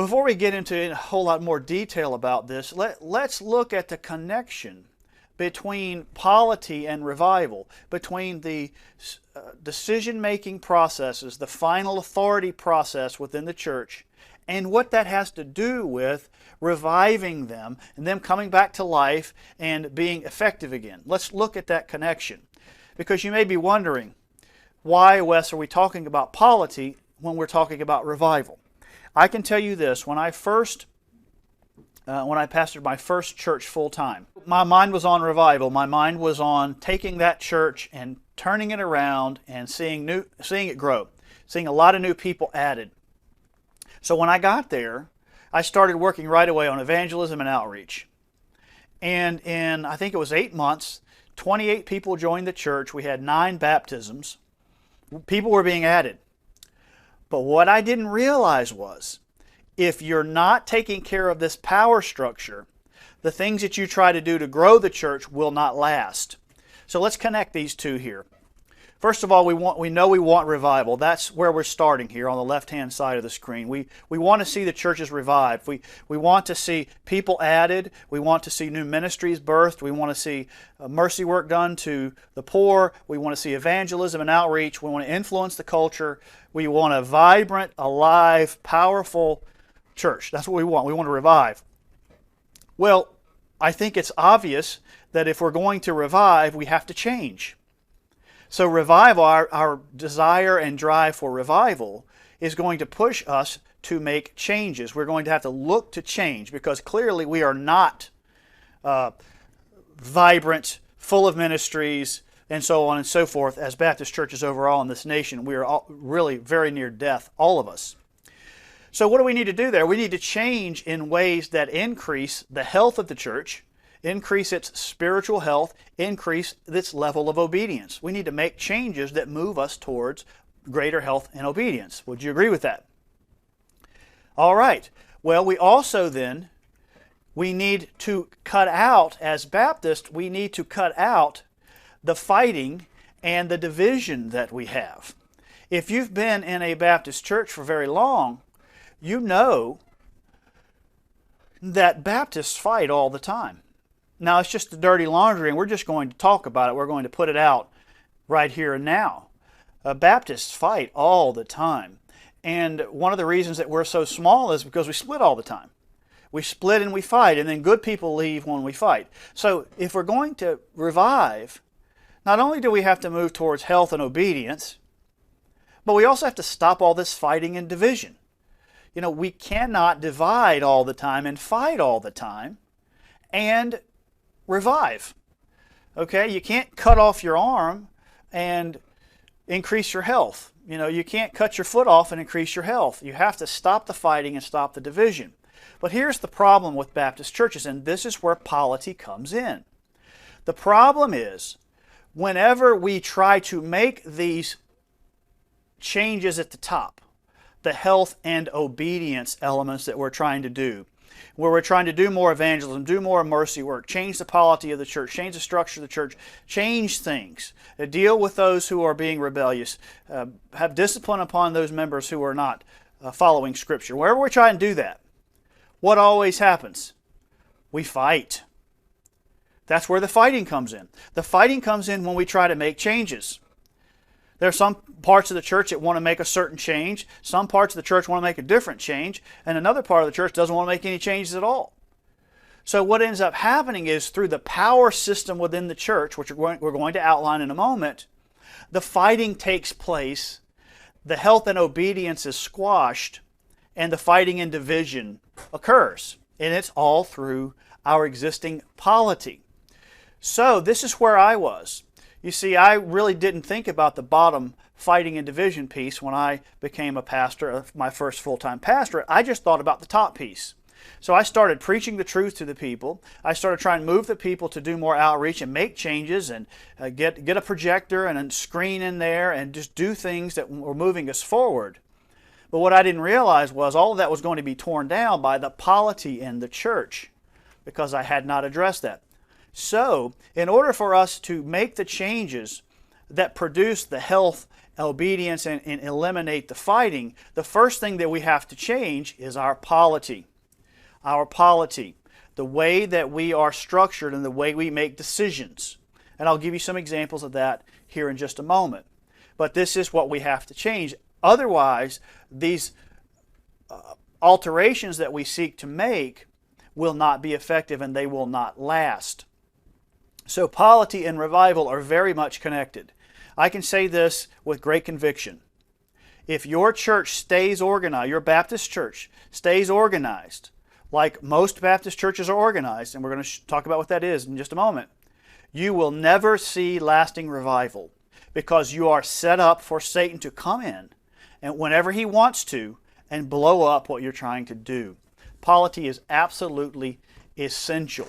Before we get into a whole lot more detail about this, let's look at the connection between polity and revival, between the decision-making processes, the final authority process within the church, and what that has to do with reviving them and them coming back to life and being effective again. Let's look at that connection. Because you may be wondering, why, Wes, are we talking about polity when we're talking about revival? I can tell you this, when I pastored my first church full-time, my mind was on revival. My mind was on taking that church and turning it around and seeing it grow, seeing a lot of new people added. So when I got there, I started working right away on evangelism and outreach. And in, I think it was 8 months, 28 people joined the church. We had 9 baptisms. People were being added. But what I didn't realize was, if you're not taking care of this power structure, the things that you try to do to grow the church will not last. So let's connect these two here. First of all, we know we want revival. That's where we're starting here on the left-hand side of the screen. We want to see the churches revived. We want to see people added. We want to see new ministries birthed. We want to see mercy work done to the poor. We want to see evangelism and outreach. We want to influence the culture. We want a vibrant, alive, powerful church. That's what we want. We want to revive. Well, I think it's obvious that if we're going to revive, we have to change. So revival, our desire and drive for revival, is going to push us to make changes. We're going to have to look to change because clearly we are not vibrant, full of ministries, and so on and so forth as Baptist churches overall in this nation. We are all really very near death, all of us. So what do we need to do there? We need to change in ways that increase the health of the church, increase its spiritual health, increase its level of obedience. We need to make changes that move us towards greater health and obedience. Would you agree with that? All right. Well, we also then, we need to cut out, as Baptists, we need to cut out the fighting and the division that we have. If you've been in a Baptist church for very long, you know that Baptists fight all the time. Now, it's just the dirty laundry, and we're just going to talk about it. We're going to put it out right here and now. Baptists fight all the time. And one of the reasons that we're so small is because we split all the time. We split and we fight, and then good people leave when we fight. So if we're going to revive, not only do we have to move towards health and obedience, but we also have to stop all this fighting and division. You know, we cannot divide all the time and fight all the time and revive. Okay, you can't cut off your arm and increase your health. You know, you can't cut your foot off and increase your health. You have to stop the fighting and stop the division. But here's the problem with Baptist churches, and this is where polity comes in. The problem is, whenever we try to make these changes at the top, the health and obedience elements that we're trying to do, where we're trying to do more evangelism, do more mercy work, change the polity of the church, change the structure of the church, change things, deal with those who are being rebellious, have discipline upon those members who are not following Scripture. Wherever we try and do that, what always happens? We fight. That's where the fighting comes in. The fighting comes in when we try to make changes. There are some parts of the church that want to make a certain change. Some parts of the church want to make a different change. And another part of the church doesn't want to make any changes at all. So what ends up happening is through the power system within the church, which we're going to outline in a moment, the fighting takes place, the health and obedience is squashed, and the fighting and division occurs. And it's all through our existing polity. So this is where I was. You see, I really didn't think about the bottom fighting and division piece when I became a pastor, my first full-time pastorate. I just thought about the top piece. So I started preaching the truth to the people. I started trying to move the people to do more outreach and make changes and get a projector and a screen in there and just do things that were moving us forward. But what I didn't realize was all of that was going to be torn down by the polity in the church because I had not addressed that. So, in order for us to make the changes that produce the health obedience and eliminate the fighting, the first thing that we have to change is our polity. Our polity, the way that we are structured and the way we make decisions. And I'll give you some examples of that here in just a moment. But this is what we have to change. Otherwise, these alterations that we seek to make will not be effective and they will not last. So polity and revival are very much connected. I can say this with great conviction. If your church stays organized, your Baptist church stays organized, like most Baptist churches are organized, and we're going to talk about what that is in just a moment, you will never see lasting revival because you are set up for Satan to come in and whenever he wants to and blow up what you're trying to do. Polity is absolutely essential.